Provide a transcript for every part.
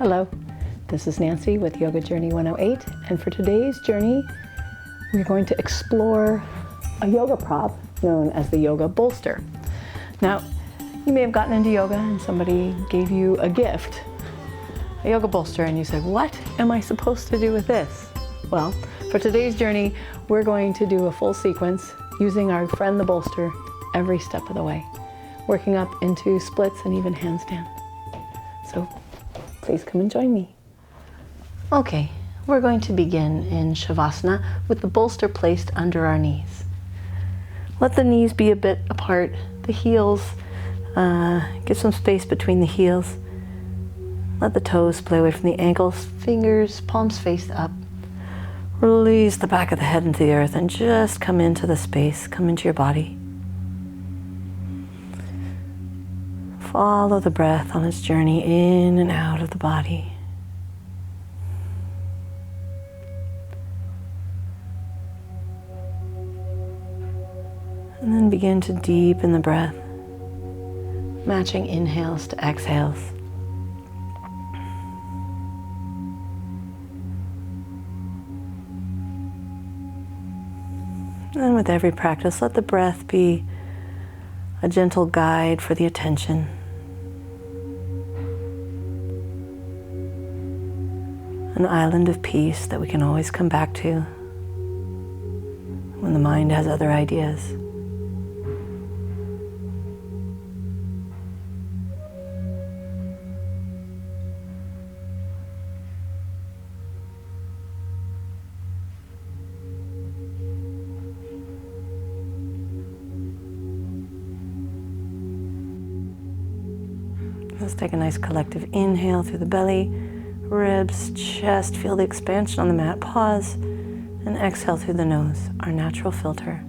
Hello, this is Nancy with Yoga Journey 108, and for today's journey, we're going to explore a yoga prop known as the yoga bolster. Now, you may have gotten into yoga and somebody gave you a gift, a yoga bolster, and you said, what am I supposed to do with this? Well, for today's journey, we're going to do a full sequence using our friend the bolster every step of the way, working up into splits and even handstand. So please come and join me. Okay, we're going to begin in Shavasana with the bolster placed under our knees. Let the knees be a bit apart, the heels, give some space between the heels. Let the toes splay away from the ankles, fingers, palms face up. Release the back of the head into the earth and just come into the space, come into your body. Follow the breath on its journey in and out of the body. And then begin to deepen the breath, matching inhales to exhales. And with every practice, let the breath be a gentle guide for the attention. An island of peace that we can always come back to when the mind has other ideas. Let's take a nice collective inhale through the belly, ribs, chest, feel the expansion on the mat, pause, and exhale through the nose, our natural filter.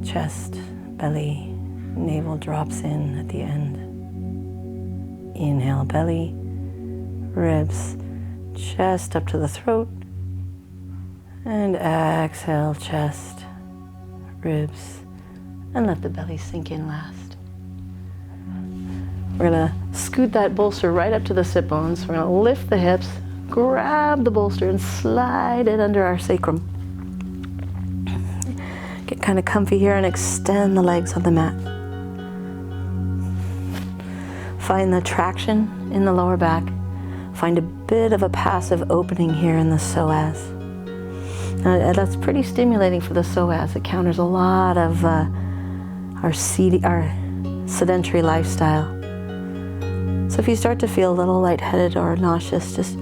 Chest, belly, navel drops in at the end. Inhale, belly, ribs, chest up to the throat, and exhale, chest, ribs, and let the belly sink in last. We're gonna scoot that bolster right up to the sit bones. We're gonna lift the hips, grab the bolster and slide it under our sacrum. Get kind of comfy here and extend the legs on the mat. Find the traction in the lower back. Find a bit of a passive opening here in the psoas. Now, that's pretty stimulating for the psoas. It counters a lot of our sedentary lifestyle. So if you start to feel a little lightheaded or nauseous, just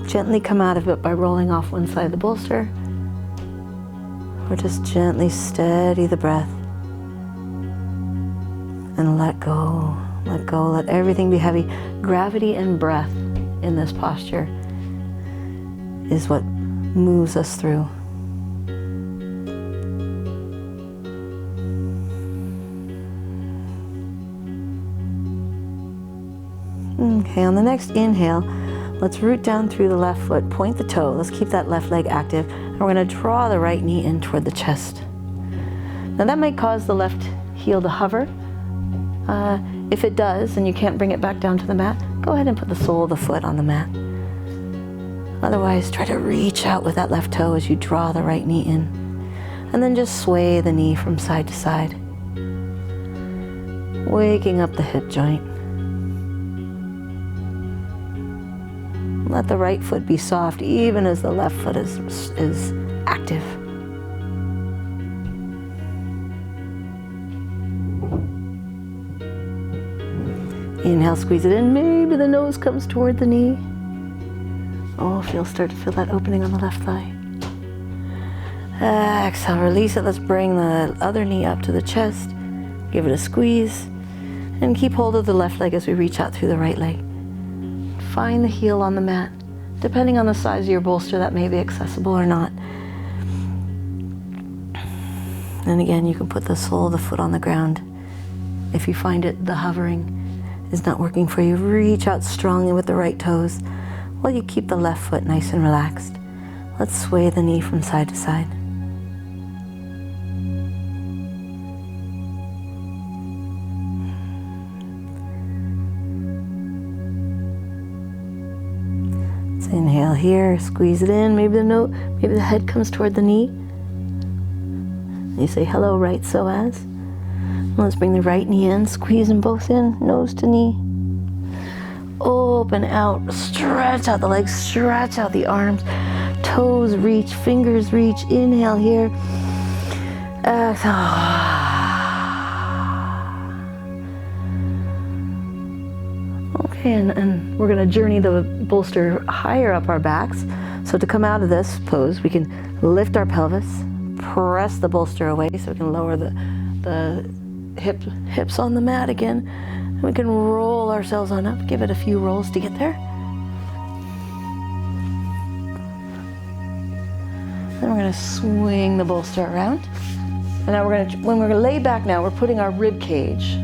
gently come out of it by rolling off one side of the bolster, or just gently steady the breath and let go, let everything be heavy. Gravity and breath in this posture is what moves us through. Okay, on the next inhale, let's root down through the left foot, point the toe. Let's keep that left leg active. And we're going to draw the right knee in toward the chest. Now that might cause the left heel to hover. If it does, and you can't bring it back down to the mat, go ahead and put the sole of the foot on the mat. Otherwise, try to reach out with that left toe as you draw the right knee in. And then just sway the knee from side to side, waking up the hip joint. Let the right foot be soft, even as the left foot is active. Inhale, squeeze it in. Maybe the nose comes toward the knee. Oh, start to feel that opening on the left thigh. Exhale, release it. Let's bring the other knee up to the chest. Give it a squeeze. And keep hold of the left leg as we reach out through the right leg. Find the heel on the mat. Depending on the size of your bolster, that may be accessible or not. And again, you can put the sole of the foot on the ground. If you find the hovering is not working for you, reach out strongly with the right toes while you keep the left foot nice and relaxed. Let's sway the knee from side to side. Inhale here, squeeze it in. Maybe the head comes toward the knee. You say, hello, right psoas. Let's bring the right knee in, squeeze them both in, nose to knee. Open out, stretch out the legs, stretch out the arms. Toes reach, fingers reach. Inhale here. Exhale. Okay, and we're going to journey the bolster higher up our backs. So to come out of this pose, we can lift our pelvis, press the bolster away so we can lower the hips on the mat again. And we can roll ourselves on up. Give it a few rolls to get there. Then we're going to swing the bolster around. And now when we're going to lay back now, we're putting our rib cage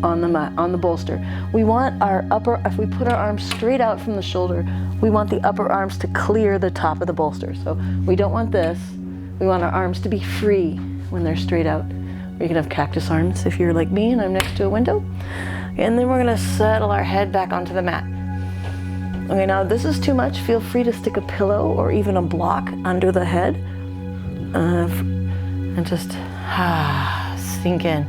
on the mat, on the bolster. We want if we put our arms straight out from the shoulder, we want the upper arms to clear the top of the bolster. So we don't want this. We want our arms to be free when they're straight out. Or you can have cactus arms if you're like me and I'm next to a window. And then we're going to settle our head back onto the mat. Okay, now if this is too much, feel free to stick a pillow or even a block under the head. And just sink in.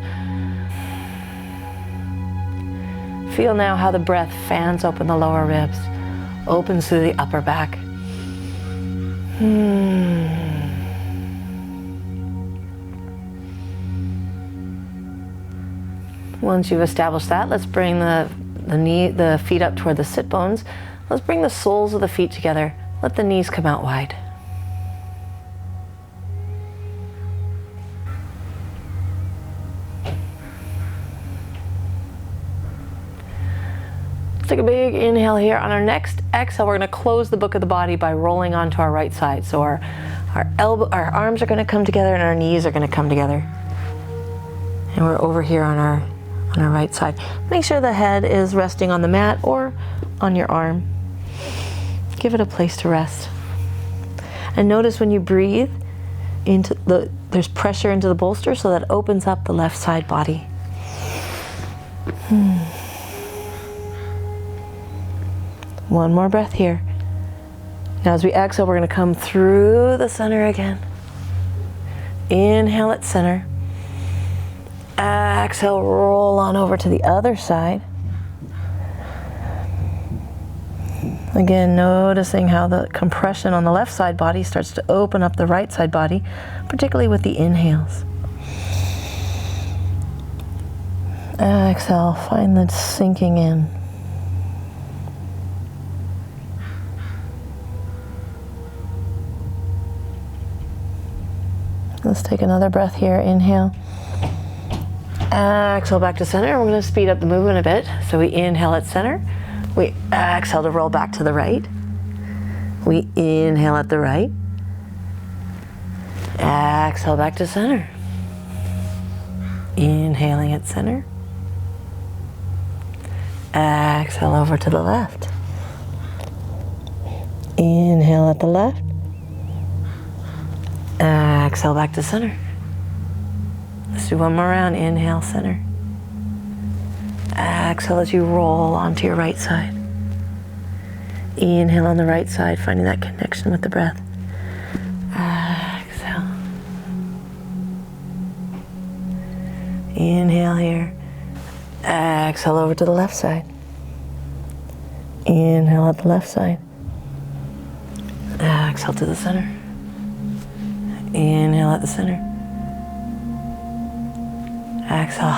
Feel now how the breath fans open the lower ribs, opens through the upper back. Once you've established that, let's bring the feet up toward the sit bones. Let's bring the soles of the feet together. Let the knees come out wide. Let's take a big inhale here. On our next exhale, we're going to close the book of the body by rolling onto our right side. So our arms are going to come together and our knees are going to come together. And we're over here on our right side. Make sure the head is resting on the mat or on your arm. Give it a place to rest. And notice when you breathe, there's pressure into the bolster, so that opens up the left side body. One more breath here. Now as we exhale, we're going to come through the center again. Inhale at center. Exhale, roll on over to the other side. Again, noticing how the compression on the left side body starts to open up the right side body, particularly with the inhales. Exhale, find the sinking in. Let's take another breath here. Inhale. Exhale back to center. We're going to speed up the movement a bit. So we inhale at center. We exhale to roll back to the right. We inhale at the right. Exhale back to center. Inhaling at center. Exhale over to the left. Inhale at the left. Exhale back to center. Let's do one more round. Inhale, center. Exhale as you roll onto your right side. Inhale on the right side, finding that connection with the breath. Exhale. Inhale here. Exhale over to the left side. Inhale at the left side. Exhale to the center. Inhale at the center. Exhale.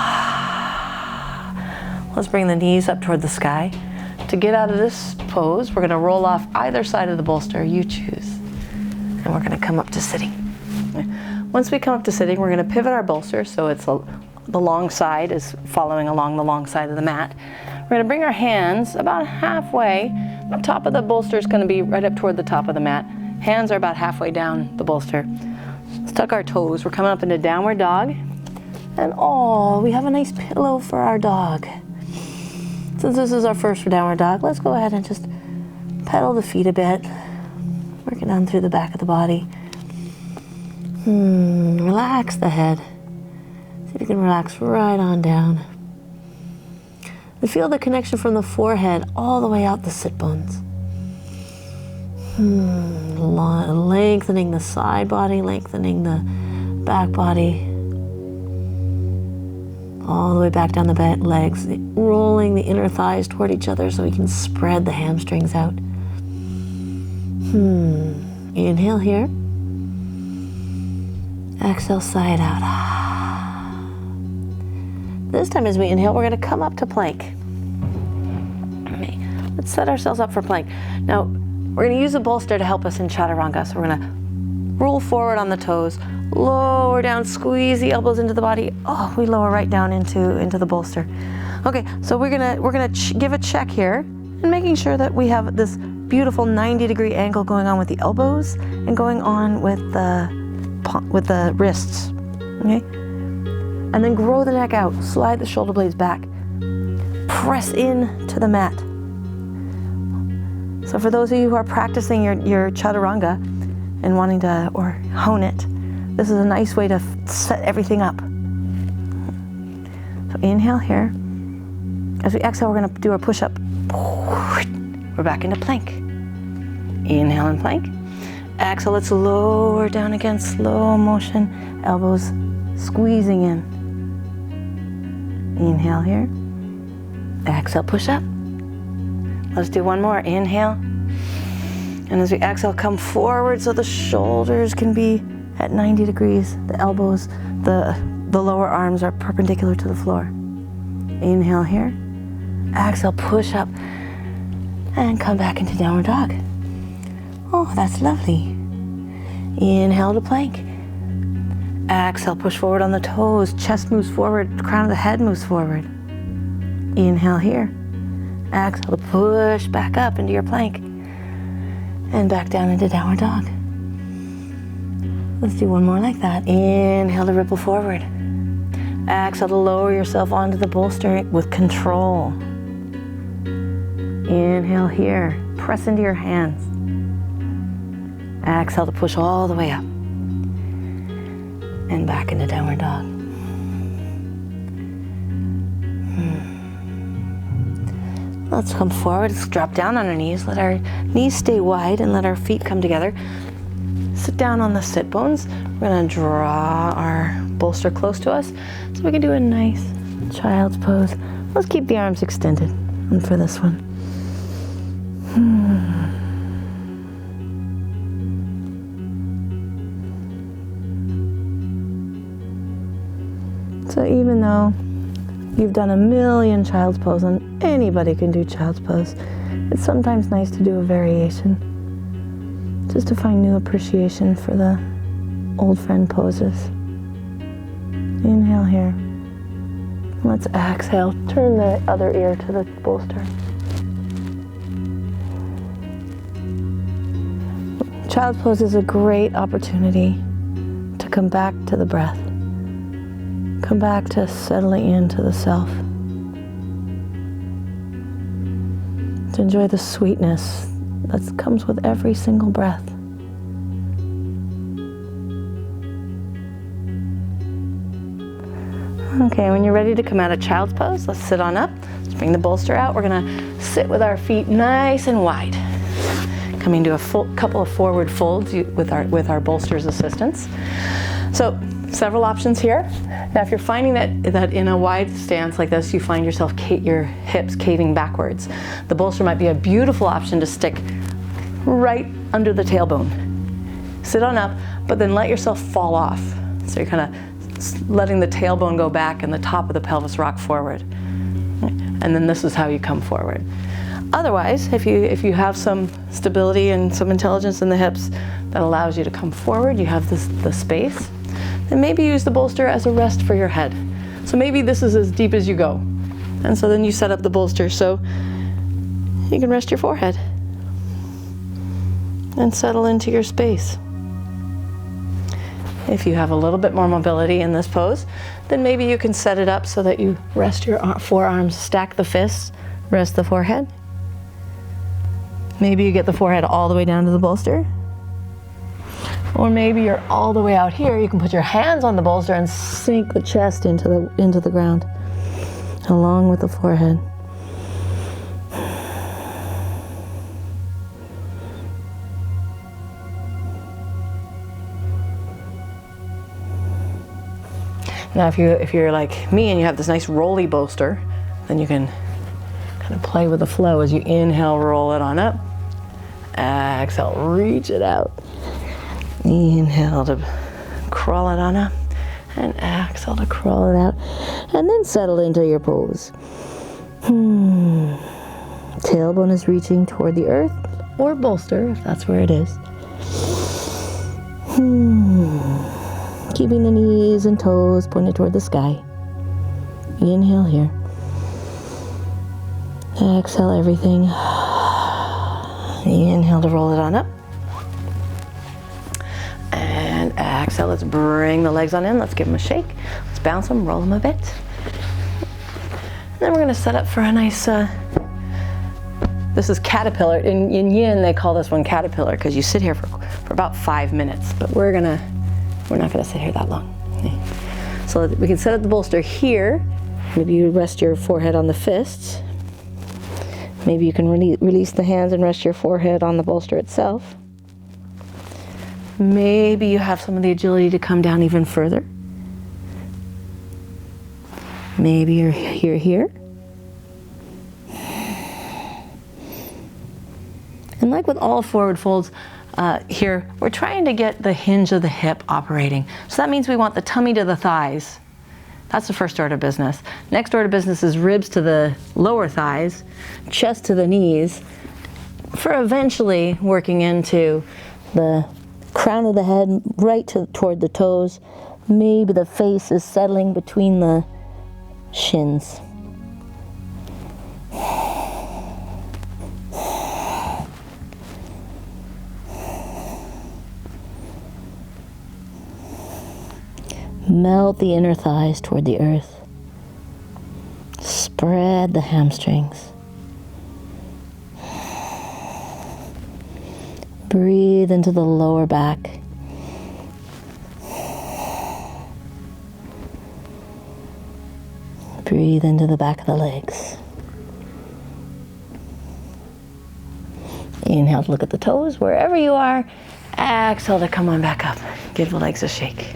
Let's bring the knees up toward the sky. To get out of this pose, we're going to roll off either side of the bolster, you choose. And we're going to come up to sitting. Once we come up to sitting, we're going to pivot our bolster so it's the long side is following along the long side of the mat. We're going to bring our hands about halfway. The top of the bolster is going to be right up toward the top of the mat. Hands are about halfway down the bolster. Let's tuck our toes. We're coming up into downward dog. And we have a nice pillow for our dog. Since this is our first for downward dog, let's go ahead and just pedal the feet a bit. Working down through the back of the body. Relax the head. See if you can relax right on down. And feel the connection from the forehead all the way out the sit bones. Lengthening the side body, lengthening the back body. All the way back down the legs, rolling the inner thighs toward each other so we can spread the hamstrings out. Inhale here. Exhale, sigh it out. This time as we inhale, we're going to come up to plank. Okay. Let's set ourselves up for plank. Now, we're going to use a bolster to help us in chaturanga. So we're going to roll forward on the toes, lower down, squeeze the elbows into the body. Oh, we lower right down into the bolster. Okay, so we're gonna give a check here and making sure that we have this beautiful 90-degree angle going on with the elbows and going on with the wrists. Okay, and then grow the neck out, slide the shoulder blades back, press in to the mat. So for those of you who are practicing your chaturanga and wanting to or hone it, this is a nice way to set everything up. So inhale here. As we exhale, we're going to do a push-up. We're back into plank. Inhale and plank. Exhale, let's lower down again, slow motion. Elbows squeezing in. Inhale here. Exhale, push up. Let's do one more. Inhale. And as we exhale, come forward so the shoulders can be at 90 degrees. The elbows, the lower arms are perpendicular to the floor. Inhale here. Exhale, push up. And come back into downward dog. Oh, that's lovely. Inhale to plank. Exhale, push forward on the toes. Chest moves forward. The crown of the head moves forward. Inhale here. Exhale to push back up into your plank. And back down into downward dog. Let's do one more like that. Inhale to ripple forward. Exhale to lower yourself onto the bolster with control. Inhale here. Press into your hands. Exhale to push all the way up. And back into downward dog. Let's come forward. Let's drop down on our knees. Let our knees stay wide and let our feet come together. Sit down on the sit bones. We're going to draw our bolster close to us so we can do a nice child's pose. Let's keep the arms extended for this one. So even though you've done a million child's pose, and anybody can do child's pose, it's sometimes nice to do a variation, just to find new appreciation for the old friend poses. Inhale here. Let's exhale. Turn the other ear to the bolster. Child's pose is a great opportunity to come back to the breath. Come back to settling into the self. To enjoy the sweetness that comes with every single breath. Okay, when you're ready to come out of child's pose, let's sit on up. Let's bring the bolster out. We're gonna sit with our feet nice and wide. Coming to a couple of forward folds with our bolster's assistance. So, several options here. Now, if you're finding that in a wide stance like this, you find yourself your hips caving backwards, the bolster might be a beautiful option to stick right under the tailbone. Sit on up, but then let yourself fall off. So you're kind of letting the tailbone go back and the top of the pelvis rock forward. And then this is how you come forward. Otherwise, if you have some stability and some intelligence in the hips that allows you to come forward, you have the space, then maybe use the bolster as a rest for your head. So maybe this is as deep as you go. And so then you set up the bolster so you can rest your forehead and settle into your space. If you have a little bit more mobility in this pose, then maybe you can set it up so that you rest your forearms, stack the fists, rest the forehead. Maybe you get the forehead all the way down to the bolster. Or maybe you're all the way out here. You can put your hands on the bolster and sink the chest into the ground, along with the forehead. . Now if you're like me and you have this nice rolly bolster, then you can kind of play with the flow as you inhale, roll it on up. Exhale, reach it out. Inhale to crawl it on up, and exhale to crawl it out, and then settle into your pose. Tailbone is reaching toward the earth, or bolster if that's where it is. Keeping the knees and toes pointed toward the sky. Inhale here. Exhale everything. Inhale to roll it on up. And exhale, let's bring the legs on in. Let's give them a shake. Let's bounce them, roll them a bit. And then we're gonna set up for a nice, this is caterpillar. In yin, they call this one caterpillar because you sit here for about 5 minutes, but we're not gonna sit here that long. Okay. So we can set up the bolster here. Maybe you rest your forehead on the fists. Maybe you can release the hands and rest your forehead on the bolster itself. Maybe you have some of the agility to come down even further. Maybe you're here. And like with all forward folds, here, we're trying to get the hinge of the hip operating. So that means we want the tummy to the thighs. That's the first order of business. Next order of business is ribs to the lower thighs, chest to the knees, for eventually working into the crown of the head right toward the toes. Maybe the face is settling between the shins. Melt the inner thighs toward the earth. Spread the hamstrings. Breathe into the lower back. Breathe into the back of the legs. Inhale to look at the toes wherever you are. Exhale to come on back up. Give the legs a shake.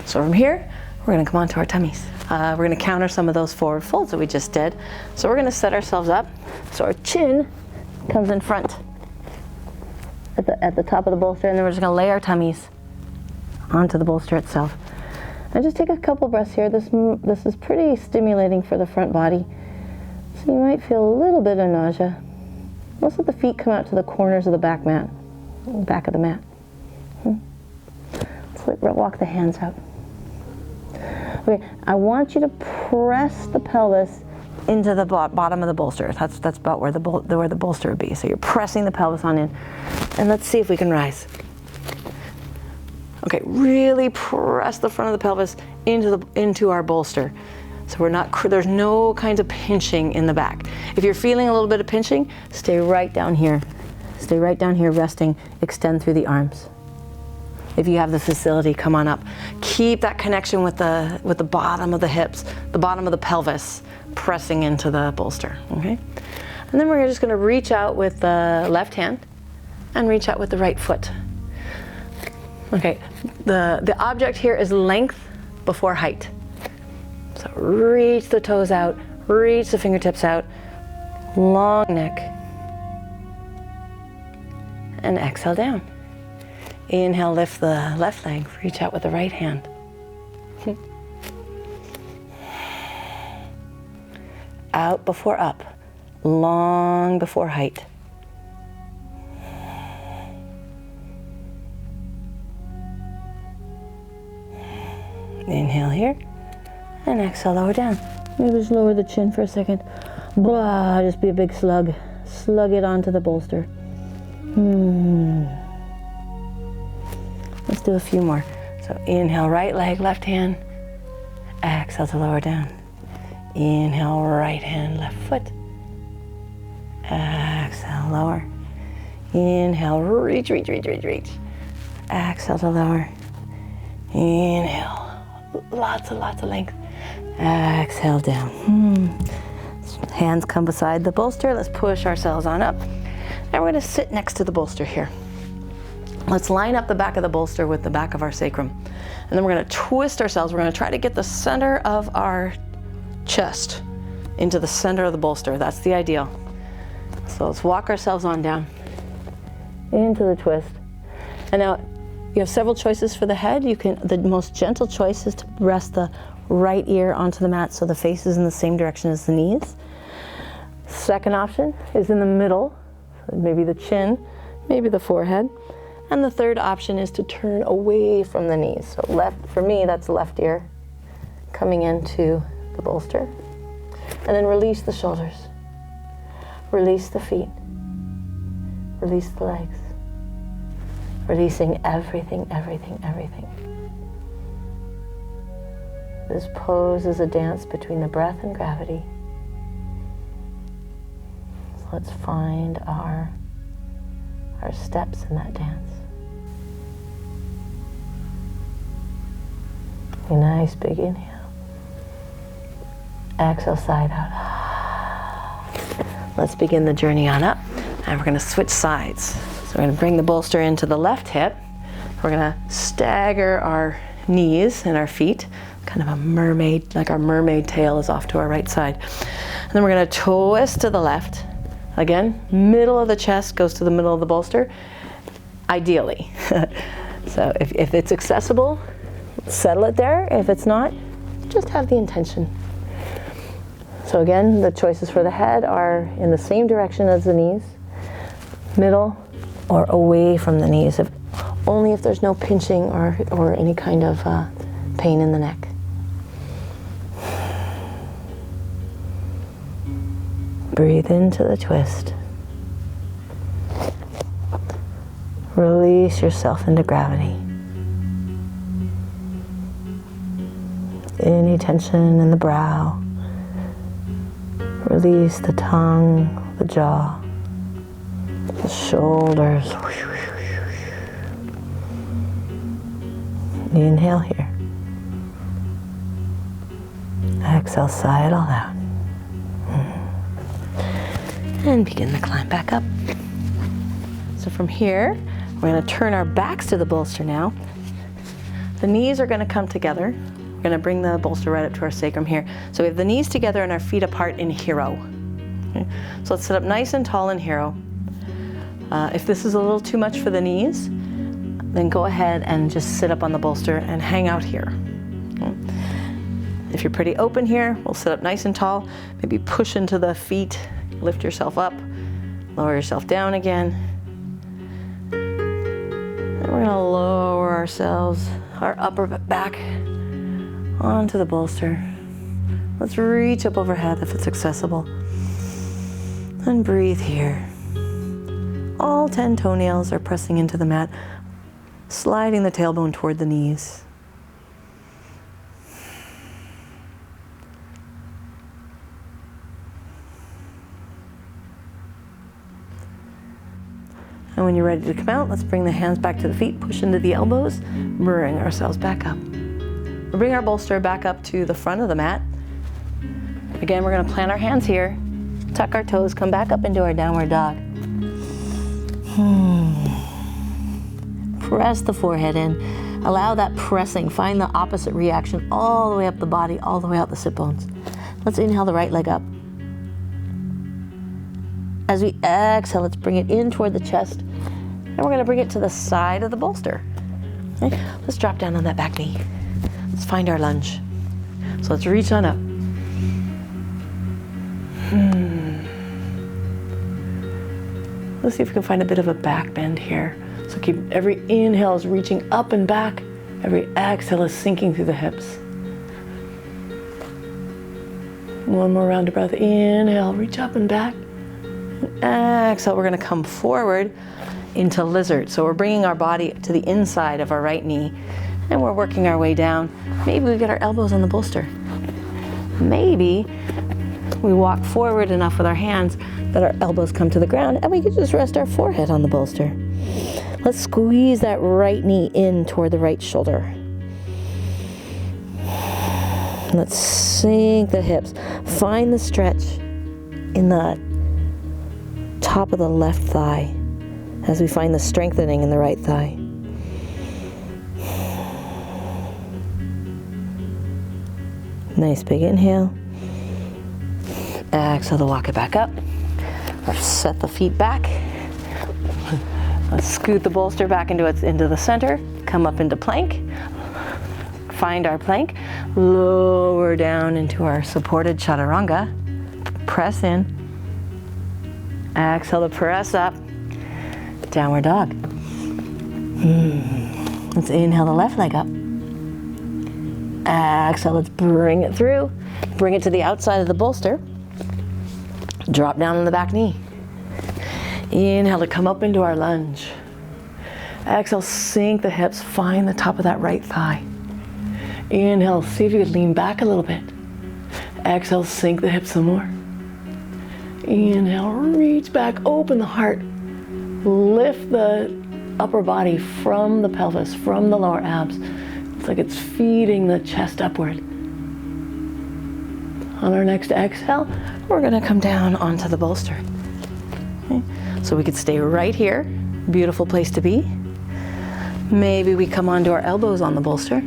So from here, we're gonna come onto our tummies. We're gonna counter some of those forward folds that we just did. So we're gonna set ourselves up so our chin comes in front at the top of the bolster, and then we're just gonna lay our tummies onto the bolster itself. And just take a couple breaths here. This is pretty stimulating for the front body. So you might feel a little bit of nausea. Let's let the feet come out to the corners of the back of the mat. Let's walk the hands out. Okay, I want you to press the pelvis into the bottom of the bolster. That's about where the bolster would be. So you're pressing the pelvis on in. And let's see if we can rise. Okay, really press the front of the pelvis into our bolster. So there's no kinds of pinching in the back. If you're feeling a little bit of pinching, stay right down here. Stay right down here, resting, extend through the arms. If you have the facility, come on up. Keep that connection with the bottom of the hips, the bottom of the pelvis, pressing into the bolster, okay? And then we're just gonna reach out with the left hand and reach out with the right foot. Okay, the object here is length before height. So reach the toes out, reach the fingertips out, long neck, and exhale down. Inhale, lift the left leg, reach out with the right hand. Out before up, long before height. Inhale here, and exhale, lower down. Maybe just lower the chin for a second. Blah, just be a big slug. Slug it onto the bolster. Let's do a few more. So inhale, right leg, left hand. Exhale to lower down. Inhale, right hand, left foot. Exhale, lower. Inhale, reach. Exhale to lower. Inhale, lots of length. Exhale down. Hands come beside the bolster. Let's push ourselves on up. And we're gonna sit next to the bolster here. Let's line up the back of the bolster with the back of our sacrum. And then we're gonna twist ourselves. We're gonna try to get the center of our chest into the center of the bolster. That's the ideal. So let's walk ourselves on down into the twist. And now you have several choices for the head. The most gentle choice is to rest the right ear onto the mat so the face is in the same direction as the knees. Second option is in the middle, maybe the chin, maybe the forehead. And the third option is to turn away from the knees. So left, for me, that's left ear coming into the bolster. And then release the shoulders. Release the feet. Release the legs. Releasing everything, everything, everything. This pose is a dance between the breath and gravity. So let's find our steps in that dance. A nice big inhale. Exhale, side out. Let's begin the journey on up. And we're going to switch sides. So we're going to bring the bolster into the left hip. We're going to stagger our knees and our feet. Kind of a mermaid, like our mermaid tail is off to our right side. And then we're going to twist to the left. Again, middle of the chest goes to the middle of the bolster, ideally. So if it's accessible, settle it there. If it's not, just have the intention. So again, the choices for the head are in the same direction as the knees, middle or away from the knees, only if there's no pinching or any kind of pain in the neck. Breathe into the twist. Release yourself into gravity. Any tension in the brow. Release the tongue, the jaw, the shoulders. Inhale here. Exhale, sigh it all out. And begin the climb back up. So from here, we're going to turn our backs to the bolster now. The knees are going to come together. We're going to bring the bolster right up to our sacrum here. So we have the knees together and our feet apart in hero. Okay? So let's sit up nice and tall in hero. If this is a little too much for the knees, then go ahead and just sit up on the bolster and hang out here. Okay? If you're pretty open here, we'll sit up nice and tall. Maybe push into the feet. Lift yourself up, lower yourself down again. And we're going to lower ourselves, our upper back, onto the bolster. Let's reach up overhead if it's accessible. And breathe here. All 10 toenails are pressing into the mat, sliding the tailbone toward the knees. And when you're ready to come out, let's bring the hands back to the feet, push into the elbows, bring ourselves back up. We'll bring our bolster back up to the front of the mat. Again, we're going to plant our hands here, tuck our toes, come back up into our downward dog. Press the forehead in. Allow that pressing, find the opposite reaction all the way up the body, all the way out the sit bones. Let's inhale the right leg up. As we exhale, let's bring it in toward the chest. And we're going to bring it to the side of the bolster. Okay? Let's drop down on that back knee. Let's find our lunge. So let's reach on up. Let's see if we can find a bit of a back bend here. So keep every inhale is reaching up and back. Every exhale is sinking through the hips. One more round of breath. Inhale, reach up and back. Exhale, we're going to come forward into lizard. So we're bringing our body to the inside of our right knee and we're working our way down. Maybe we get our elbows on the bolster. Maybe we walk forward enough with our hands that our elbows come to the ground and we can just rest our forehead on the bolster. Let's squeeze that right knee in toward the right shoulder. Let's sink the hips. Find the stretch in the top of the left thigh as we find the strengthening in the right thigh. Nice big inhale. Exhale to walk it back up. Let's set the feet back. Let's scoot the bolster back into the center. Come up into plank. Find our plank. Lower down into our supported chaturanga. Press in. Exhale to press up. Downward dog. Let's inhale the left leg up. Exhale, let's bring it through. Bring it to the outside of the bolster. Drop down on the back knee. Inhale to come up into our lunge. Exhale, sink the hips, find the top of that right thigh. Inhale, see if you could lean back a little bit. Exhale, sink the hips some more. Inhale, reach back, open the heart. Lift the upper body from the pelvis, from the lower abs. It's like it's feeding the chest upward. On our next exhale, we're gonna come down onto the bolster. Okay. So we could stay right here. Beautiful place to be. Maybe we come onto our elbows on the bolster.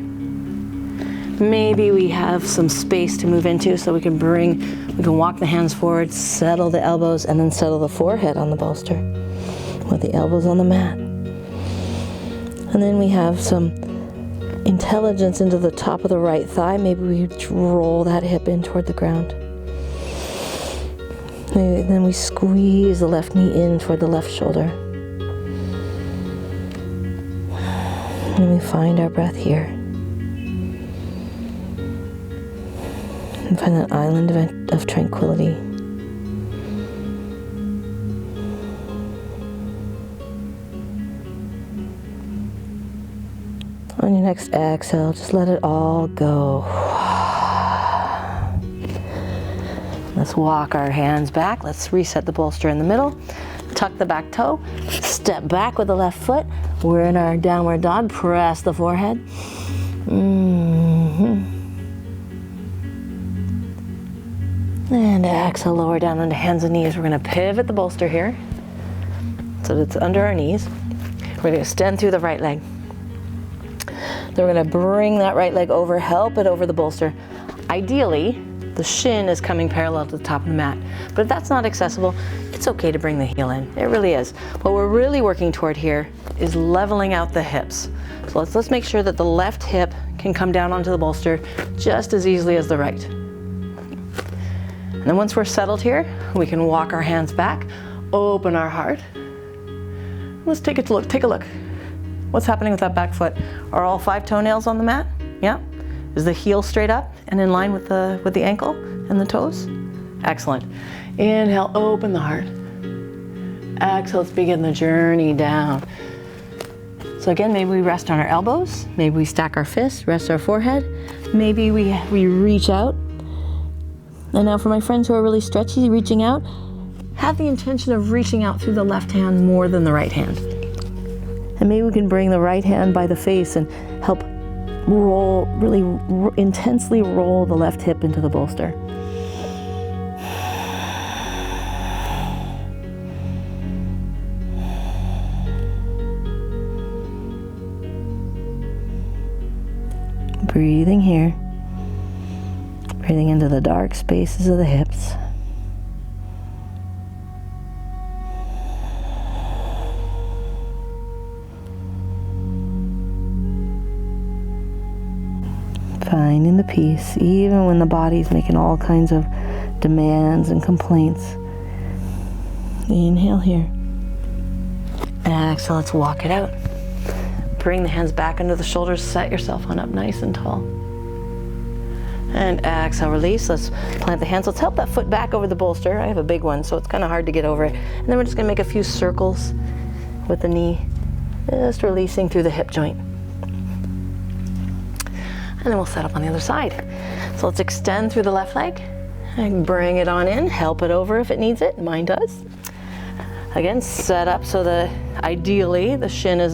Maybe we have some space to move into so we can walk the hands forward, settle the elbows, and then settle the forehead on the bolster with the elbows on the mat. And then we have some intelligence into the top of the right thigh. Maybe we roll that hip in toward the ground. Maybe then we squeeze the left knee in toward the left shoulder. And we find our breath here. And find that island of tranquility. On your next exhale, just let it all go. Let's walk our hands back. Let's reset the bolster in the middle. Tuck the back toe. Step back with the left foot. We're in our downward dog. Press the forehead. And exhale, lower down onto hands and knees. We're going to pivot the bolster here so that it's under our knees. We're going to extend through the right leg. Then we're going to bring that right leg over, help it over the bolster. Ideally, the shin is coming parallel to the top of the mat. But if that's not accessible, it's okay to bring the heel in. It really is. What we're really working toward here is leveling out the hips. So let's make sure that the left hip can come down onto the bolster just as easily as the right. And then once we're settled here, we can walk our hands back, open our heart. Let's take a look. What's happening with that back foot? Are all 5 toenails on the mat? Yeah. Is the heel straight up and in line with the ankle and the toes? Excellent. Inhale, open the heart. Exhale, let's begin the journey down. So again, maybe we rest on our elbows. Maybe we stack our fists, rest our forehead. Maybe we reach out. And now for my friends who are really stretchy, reaching out, have the intention of reaching out through the left hand more than the right hand. And maybe we can bring the right hand by the face and help roll, really intensely roll the left hip into the bolster. Breathing here. Breathing into the dark spaces of the hips. Finding the peace, even when the body's making all kinds of demands and complaints. Inhale here. Exhale, let's walk it out. Bring the hands back under the shoulders, set yourself on up nice and tall. And exhale, release. Let's plant the hands. Let's help that foot back over the bolster. I have a big one, so it's kind of hard to get over it. And then we're just gonna make a few circles with the knee, just releasing through the hip joint. And then we'll set up on the other side. So let's extend through the left leg and bring it on in, help it over if it needs it, mine does. Again, set up so that ideally the shin is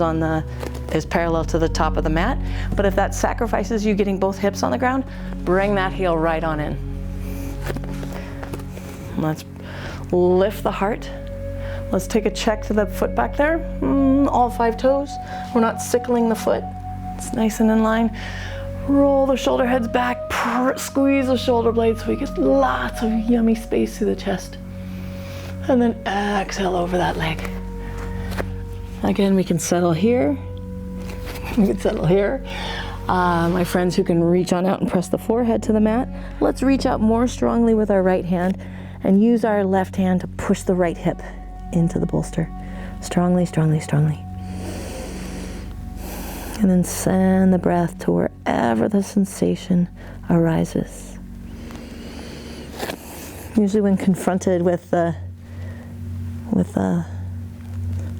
parallel to the top of the mat, but if that sacrifices you getting both hips on the ground, bring that heel right on in. Let's lift the heart. Let's take a check to the foot back there. All 5 toes. We're not sickling the foot. It's nice and in line. Roll the shoulder heads back, squeeze the shoulder blades so we get lots of yummy space through the chest. And then exhale over that leg. Again, we can settle here. We can settle here. My friends who can reach on out and press the forehead to the mat, let's reach out more strongly with our right hand and use our left hand to push the right hip into the bolster. Strongly, strongly, strongly. And then send the breath to wherever the sensation arises. Usually when confronted with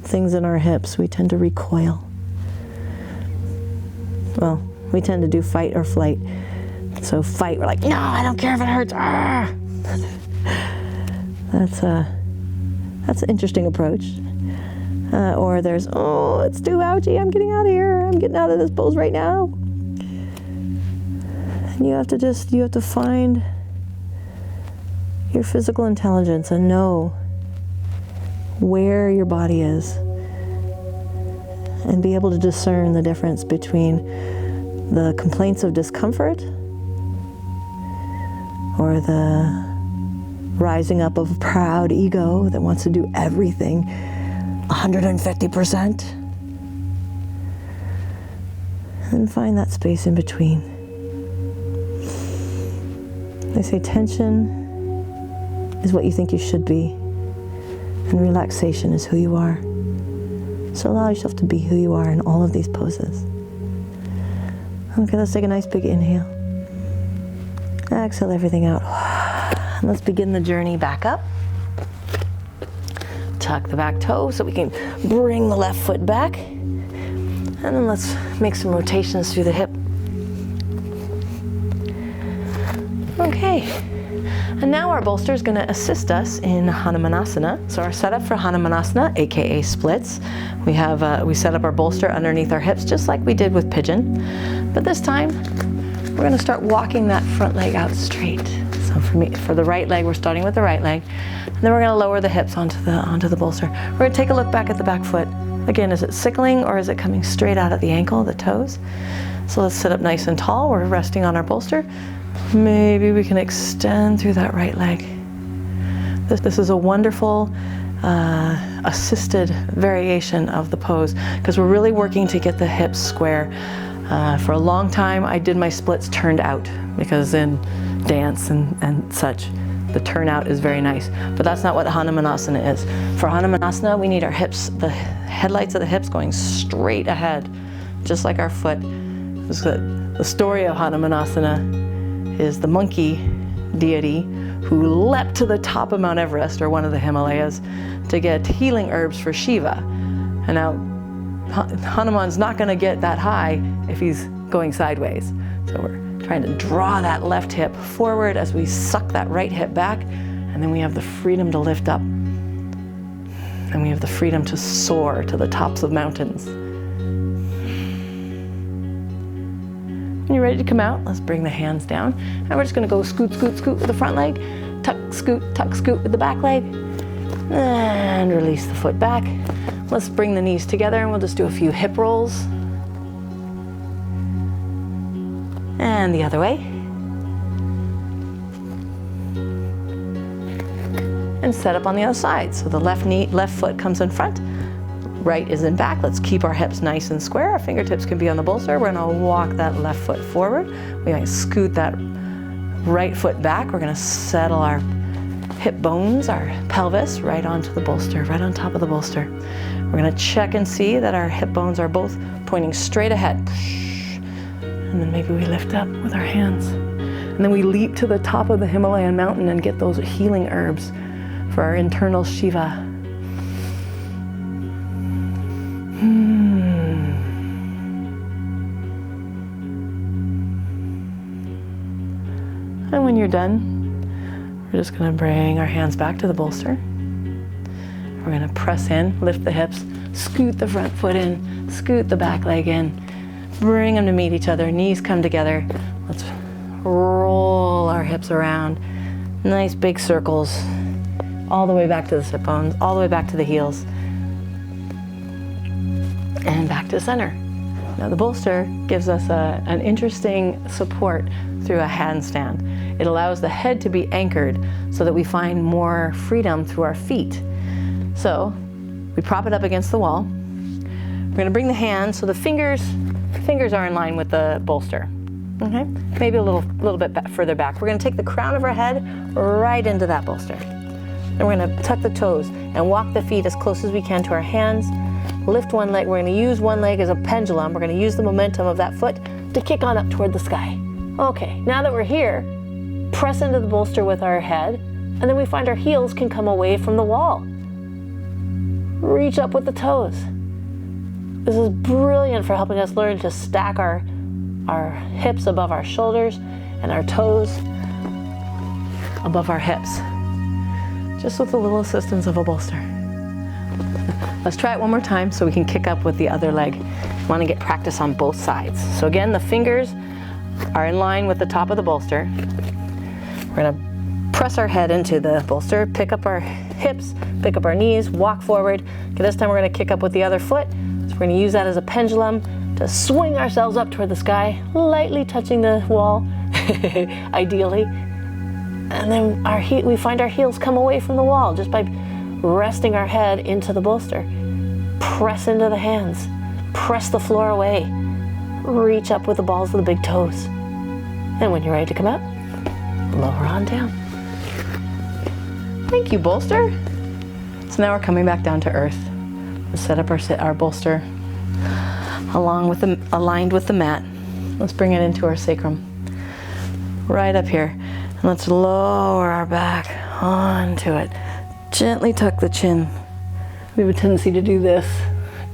things in our hips, we tend to recoil. Well, we tend to do fight or flight. So fight, we're like, no, I don't care if it hurts. That's an interesting approach. Or there's, oh, it's too ouchy, I'm getting out of here. I'm getting out of this pose right now. And you have to find your physical intelligence and know where your body is and be able to discern the difference between the complaints of discomfort or the rising up of a proud ego that wants to do everything 150%, and find that space in between. They say tension is what you think you should be, and relaxation is who you are. So allow yourself to be who you are in all of these poses. Okay, let's take a nice big inhale. Exhale everything out. And let's begin the journey back up. Tuck the back toe so we can bring the left foot back. And then let's make some rotations through the hip. Okay. And now our bolster is going to assist us in Hanumansana. So our setup for Hanumansana, aka splits, we set up our bolster underneath our hips just like we did with Pigeon. But this time, we're going to start walking that front leg out straight. So for the right leg, we're starting with the right leg. And then we're going to lower the hips onto the bolster. We're going to take a look back at the back foot. Again, is it sickling or is it coming straight out at the ankle, the toes? So let's sit up nice and tall. We're resting on our bolster. Maybe we can extend through that right leg. This is a wonderful assisted variation of the pose because we're really working to get the hips square. For a long time, I did my splits turned out because in dance and such, the turnout is very nice. But that's not what Hanumansana is. For Hanumansana, we need our hips, the headlights of the hips going straight ahead, just like our foot. The story of Hanumansana is the monkey deity who leapt to the top of Mount Everest or one of the Himalayas to get healing herbs for Shiva. And now Hanuman's not going to get that high if he's going sideways. So we're trying to draw that left hip forward as we suck that right hip back, and then we have the freedom to lift up. And we have the freedom to soar to the tops of mountains. When you're ready to come out, let's bring the hands down. And we're just going to go scoot, scoot, scoot with the front leg, tuck, scoot with the back leg, and release the foot back. Let's bring the knees together and we'll just do a few hip rolls. And the other way. And set up on the other side. So the left foot comes in front, right is in back. Let's keep our hips nice and square. Our fingertips can be on the bolster. We're gonna walk that left foot forward. We're gonna scoot that right foot back. We're gonna settle our hip bones, our pelvis, right onto the bolster, right on top of the bolster. We're gonna check and see that our hip bones are both pointing straight ahead. And then maybe we lift up with our hands. And then we leap to the top of the Himalayan mountain and get those healing herbs for our internal Shiva. And when you're done, we're just gonna bring our hands back to the bolster. We're gonna press in, lift the hips, scoot the front foot in, scoot the back leg in, bring them to meet each other, knees come together. Let's roll our hips around, nice big circles, all the way back to the sit bones, all the way back to the heels, and back to center. Now the bolster gives us an interesting support through a handstand. It allows the head to be anchored so that we find more freedom through our feet. So we prop it up against the wall. We're going to bring the hands so the fingers are in line with the bolster. Okay? Maybe a little bit further back. We're going to take the crown of our head right into that bolster. Then we're going to tuck the toes and walk the feet as close as we can to our hands. Lift one leg. We're going to use one leg as a pendulum. We're going to use the momentum of that foot to kick on up toward the sky. Okay, now that we're here, press into the bolster with our head, and then we find our heels can come away from the wall. Reach up with the toes. This is brilliant for helping us learn to stack our hips above our shoulders and our toes above our hips, just with a little assistance of a bolster. Let's try it one more time so we can kick up with the other leg. We want to get practice on both sides. So again, the fingers are in line with the top of the bolster. We're going to press our head into the bolster, pick up our hips, pick up our knees, walk forward. Okay, this time we're going to kick up with the other foot. So we're going to use that as a pendulum to swing ourselves up toward the sky, lightly touching the wall, ideally. And then we find our heels come away from the wall just by resting our head into the bolster. Press into the hands, press the floor away, reach up with the balls of the big toes. And when you're ready to come out, lower on down. Thank you, bolster. So now we're coming back down to earth. Let's set up our bolster aligned with the mat. Let's bring it into our sacrum. Right up here. And let's lower our back onto it. Gently tuck the chin. We have a tendency to do this.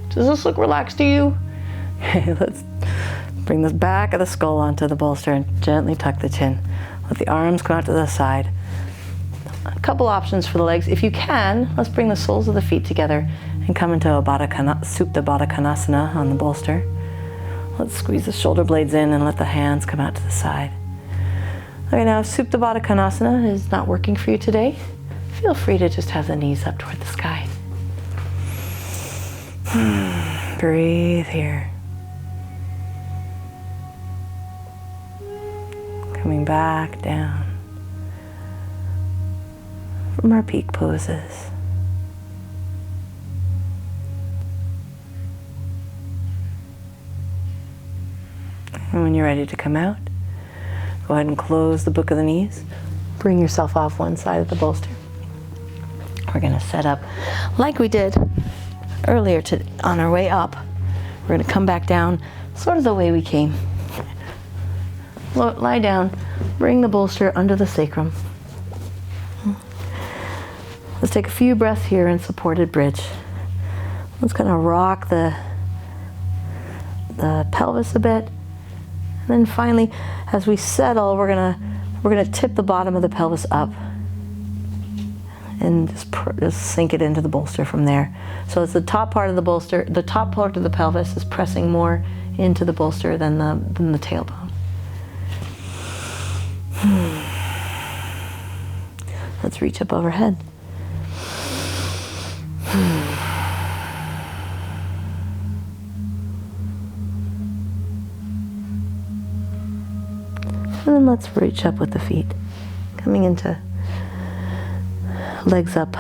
Does this look relaxed to you? Let's bring the back of the skull onto the bolster and gently tuck the chin. Let the arms come out to the side. A couple options for the legs. If you can, let's bring the soles of the feet together and come into Supta Baddha Konasana on the bolster. Let's squeeze the shoulder blades in and let the hands come out to the side. Okay, now if Supta Baddha Konasana is not working for you today, feel free to just have the knees up toward the sky. Breathe here. Coming back down from our peak poses. And when you're ready to come out, go ahead and close the book of the knees. Bring yourself off one side of the bolster. We're going to set up like we did earlier on our way up. We're going to come back down sort of the way we came. Lie down, bring the bolster under the sacrum. Let's take a few breaths here in supported bridge. Let's kind of rock the pelvis a bit. And then finally, as we settle, we're gonna tip the bottom of the pelvis up and just sink it into the bolster from there. So it's the top part of the bolster, the top part of the pelvis is pressing more into the bolster than the tailbone. Let's reach up overhead. And then let's reach up with the feet, coming into legs up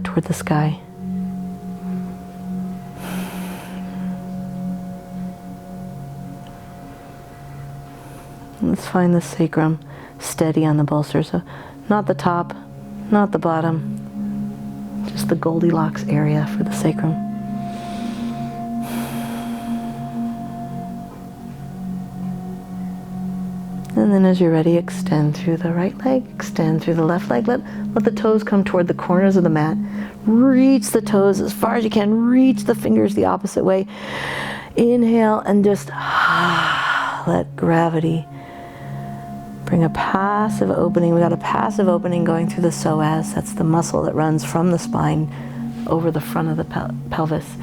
toward the sky. Let's find the sacrum steady on the bolster, so not the top, not the bottom, just the Goldilocks area for the sacrum. And then as you're ready, extend through the right leg, extend through the left leg. Let the toes come toward the corners of the mat. Reach the toes as far as you can. Reach the fingers the opposite way. Inhale and just let gravity bring a passive opening. We got a passive opening going through the psoas. That's the muscle that runs from the spine over the front of the pelvis.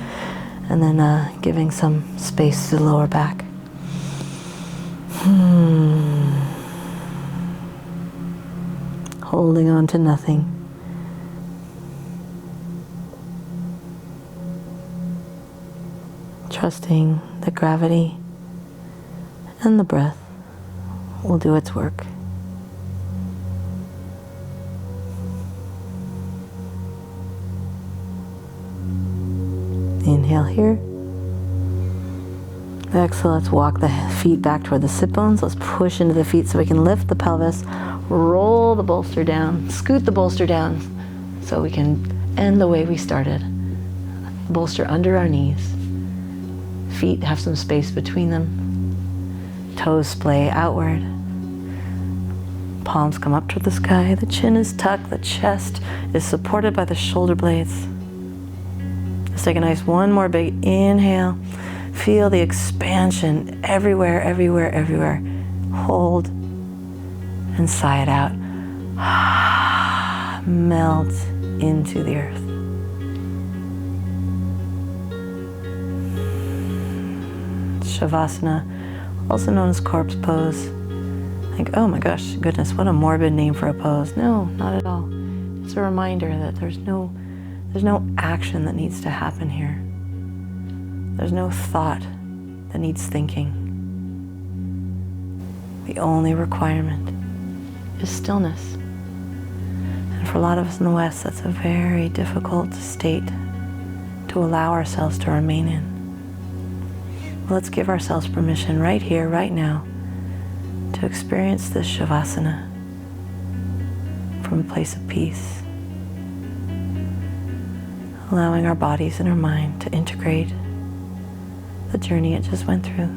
And then giving some space to the lower back. Holding on to nothing. trusting that gravity and the breath will do its work. Inhale here. Exhale, let's walk the feet back toward the sit bones. Let's push into the feet so we can lift the pelvis, roll the bolster down, scoot the bolster down so we can end the way we started. Bolster under our knees. Feet have some space between them. Toes splay outward. Palms come up toward the sky. The chin is tucked. The chest is supported by the shoulder blades. Let's take a nice one more big inhale. Feel the expansion everywhere, everywhere, everywhere. Hold and sigh it out. Melt into the earth. Shavasana, also known as corpse pose. Like, oh my gosh, goodness, what a morbid name for a pose. No, not at all. It's a reminder that there's no action that needs to happen here. There's no thought that needs thinking. The only requirement is stillness. And for a lot of us in the West, that's a very difficult state to allow ourselves to remain in. Well, let's give ourselves permission right here, right now, to experience this Shavasana from a place of peace. Allowing our bodies and our mind to integrate the journey it just went through.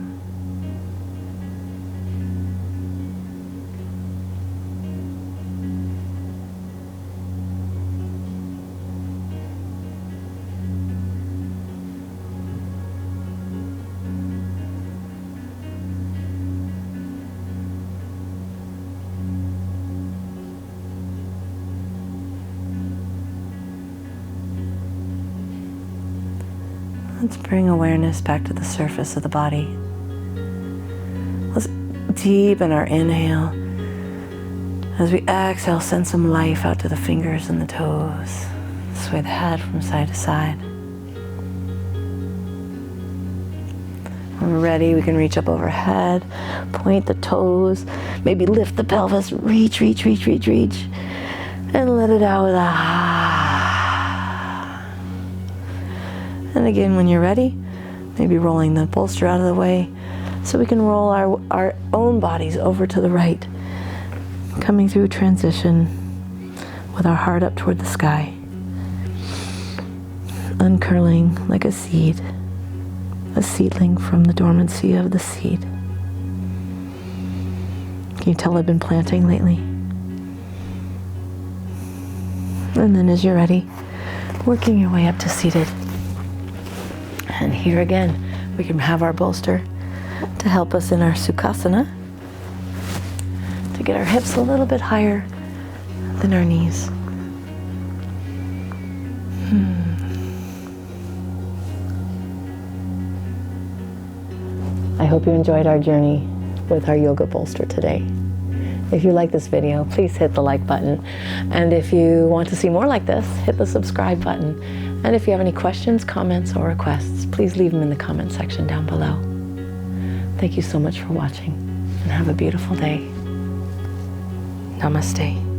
Let's bring awareness back to the surface of the body. Let's deepen our inhale. As we exhale, send some life out to the fingers and the toes. Sway the head from side to side. When we're ready, we can reach up overhead, point the toes, maybe lift the pelvis, reach, reach, reach, reach, reach, and let it out with a And again, when you're ready, maybe rolling the bolster out of the way so we can roll our own bodies over to the right, coming through transition with our heart up toward the sky, uncurling like a seedling from the dormancy of the seed. Can you tell I've been planting lately? And then as you're ready, working your way up to seated. And here again, we can have our bolster to help us in our Sukhasana, to get our hips a little bit higher than our knees. I hope you enjoyed our journey with our yoga bolster today. If you like this video, please hit the like button. And if you want to see more like this, hit the subscribe button. And if you have any questions, comments, or requests, please leave them in the comment section down below. Thank you so much for watching, and have a beautiful day. Namaste.